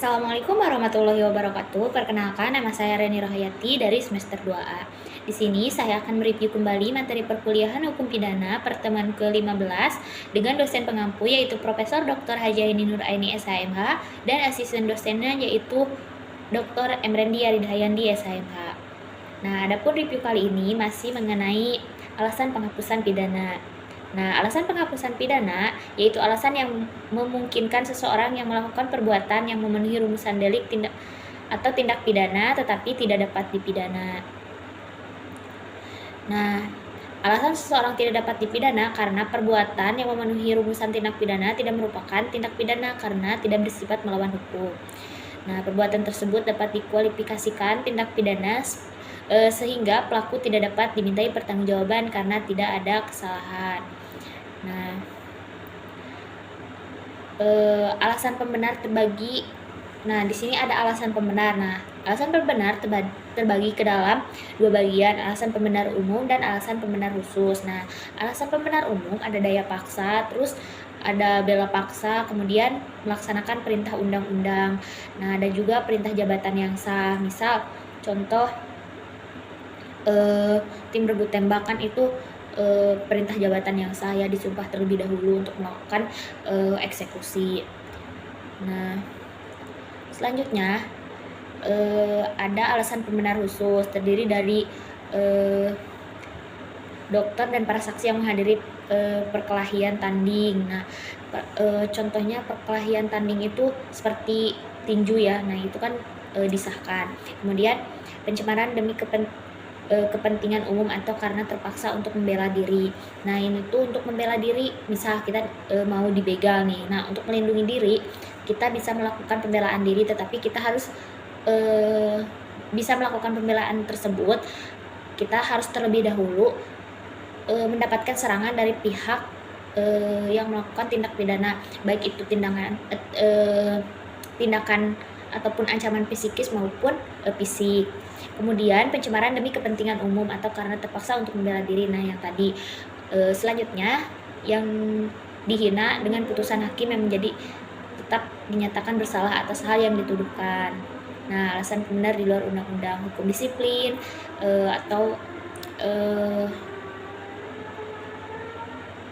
Assalamualaikum warahmatullahi wabarakatuh. Perkenalkan, nama saya Reni Rohayati dari semester 2A. Di sini saya akan mereview kembali materi perkuliahan Hukum Pidana pertemuan ke-15 dengan dosen pengampu yaitu Profesor Dr. Hajaini Nur Aini SHMH dan asisten dosennya yaitu Dr. Emrendi Aridhayandi SHMH. Nah, adapun review kali ini masih mengenai alasan penghapusan pidana. Nah, alasan penghapusan pidana yaitu alasan yang memungkinkan seseorang yang melakukan perbuatan yang memenuhi rumusan delik tindak pidana tetapi tidak dapat dipidana. Nah, alasan seseorang tidak dapat dipidana karena perbuatan yang memenuhi rumusan tindak pidana tidak merupakan tindak pidana karena tidak bersifat melawan hukum. Nah, perbuatan tersebut dapat dikualifikasikan tindak pidana sehingga pelaku tidak dapat dimintai pertanggungjawaban karena tidak ada kesalahan. Nah, alasan pembenar terbagi. Nah, di sini ada alasan pembenar. Nah, alasan pembenar terbagi ke dalam dua bagian, alasan pembenar umum dan alasan pembenar khusus. Nah, alasan pembenar umum ada daya paksa, terus ada bela paksa, kemudian melaksanakan perintah undang-undang. Nah, ada juga perintah jabatan yang sah. Misal, contoh tim rebut tembakan itu perintah jabatan yang sah ya, disumpah terlebih dahulu untuk melakukan eksekusi. Nah, selanjutnya ada alasan pembenar khusus terdiri dari dokter dan para saksi yang menghadiri perkelahian tanding. Nah, contohnya perkelahian tanding itu seperti tinju ya. Nah, itu kan disahkan. Kemudian pencemaran demi kepentingan umum atau karena terpaksa untuk membela diri. Nah, ini tuh untuk membela diri, misal kita mau dibegal nih. Nah, untuk melindungi diri, kita bisa melakukan pembelaan diri, tetapi kita harus bisa melakukan pembelaan tersebut, kita harus terlebih dahulu mendapatkan serangan dari pihak yang melakukan tindak pidana, baik itu tindakan ataupun ancaman psikis maupun fisik. Kemudian pencemaran demi kepentingan umum atau karena terpaksa untuk membela diri. Nah, yang tadi. Selanjutnya yang dihina dengan putusan hakim yang menjadi tetap dinyatakan bersalah atas hal yang dituduhkan. Nah, alasan pembenar di luar undang-undang hukum disiplin atau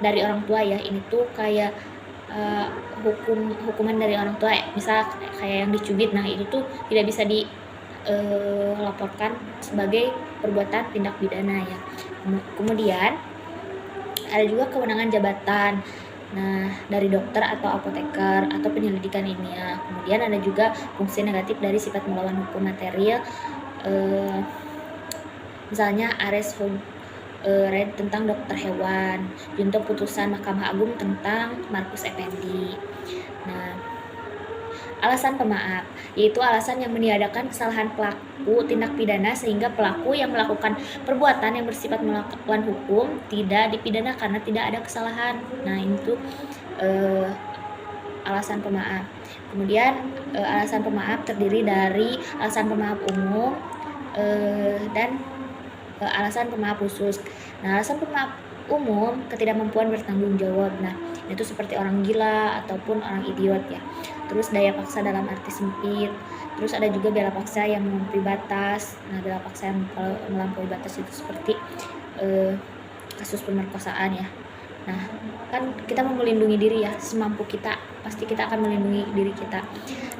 dari orang tua ya. Ini tuh kayak hukuman dari orang tua, misal kayak yang dicubit. Nah, itu tuh tidak bisa dilaporkan sebagai perbuatan tindak pidana ya. Kemudian ada juga kewenangan jabatan. Nah, dari dokter atau apoteker atau penyelidikan ilmiah. Kemudian ada juga fungsi negatif dari sifat melawan hukum material, misalnya Ares Red tentang dokter hewan, junto putusan Mahkamah Agung tentang Markus Effendi. Nah, alasan pemaaf yaitu alasan yang meniadakan kesalahan pelaku tindak pidana sehingga pelaku yang melakukan perbuatan yang bersifat melawan hukum tidak dipidana karena tidak ada kesalahan. Nah, itu alasan pemaaf. Kemudian alasan pemaaf terdiri dari alasan pemaaf umum dan alasan pemaaf khusus. Nah, alasan pemaaf umum ketidakmampuan bertanggung jawab. Nah, itu seperti orang gila ataupun orang idiot ya. Terus daya paksa dalam arti sempit. Terus ada juga bela paksa yang melampaui batas. Nah, bela paksa yang melampaui batas itu seperti kasus pemerkosaan ya. Nah, kan kita mau melindungi diri ya, semampu kita pasti kita akan melindungi diri kita.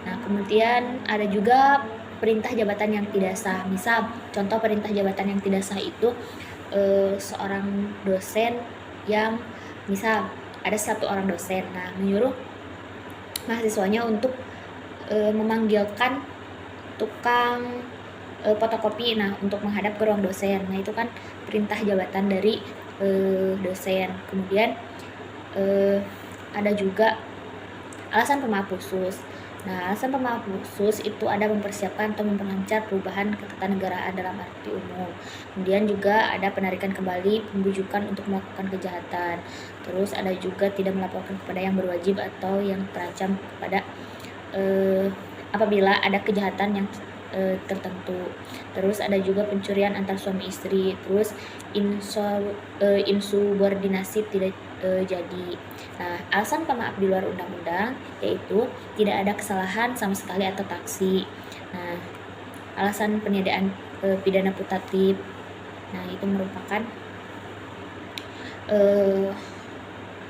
Nah, kemudian ada juga perintah jabatan yang tidak sah. Misal, contoh perintah jabatan yang tidak sah itu seorang dosen yang misal ada satu orang dosen, nah menyuruh mahasiswanya untuk memanggilkan tukang fotokopi, nah untuk menghadap ke ruang dosen. Nah, itu kan perintah jabatan dari dosen. Kemudian ada juga alasan pemaaf khusus. Nah, alasan pemaaf khusus itu ada mempersiapkan atau memperlancar perubahan ketatanegaraan dalam arti umum. Kemudian juga ada penarikan kembali pembujukan untuk melakukan kejahatan. Terus ada juga tidak melaporkan kepada yang berwajib atau yang terancam kepada apabila ada kejahatan yang tertentu. Terus ada juga pencurian antar suami istri. Terus insubordinasi tidak jadi. Nah, alasan pemaaf di luar undang-undang yaitu tidak ada kesalahan sama sekali atau taksi. Nah, alasan peniadaan pidana putatif. Nah, itu merupakan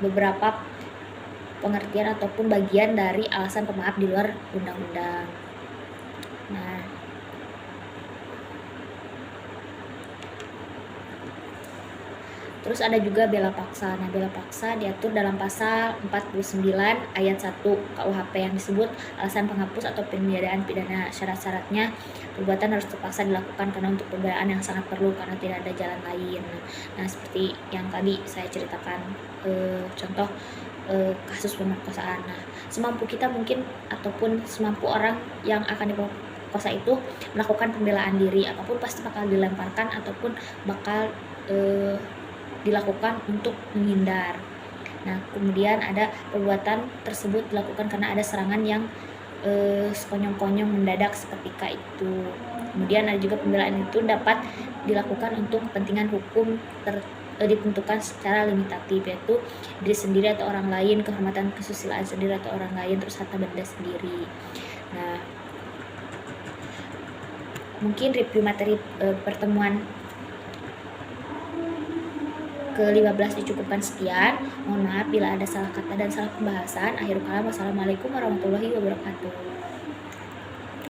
beberapa pengertian ataupun bagian dari alasan pemaaf di luar undang-undang. Nah, terus ada juga bela paksa. Nah, bela paksa diatur dalam pasal 49 ayat 1 KUHP yang disebut alasan penghapus atau peniadaan pidana. Syarat-syaratnya perbuatan harus terpaksa dilakukan karena untuk pembelaan yang sangat perlu karena tidak ada jalan lain. Nah, seperti yang tadi saya ceritakan contoh kasus pemerkosaan. Nah, semampu kita mungkin ataupun semampu orang yang akan diperkosa itu melakukan pembelaan diri, apapun pasti bakal dilemparkan ataupun bakal dilakukan untuk menghindar. Nah, kemudian ada perbuatan tersebut dilakukan karena ada serangan yang sekonyong-konyong mendadak seketika itu. Kemudian ada juga pembelaan itu dapat dilakukan untuk kepentingan hukum ditentukan secara limitatif, yaitu diri sendiri atau orang lain, kehormatan kesusilaan sendiri atau orang lain, terus harta benda sendiri. Nah, mungkin review materi pertemuan ke-15 dicukupkan sekian. Mohon maaf bila ada salah kata dan salah pembahasan. Akhirul kalam, wassalamualaikum warahmatullahi wabarakatuh.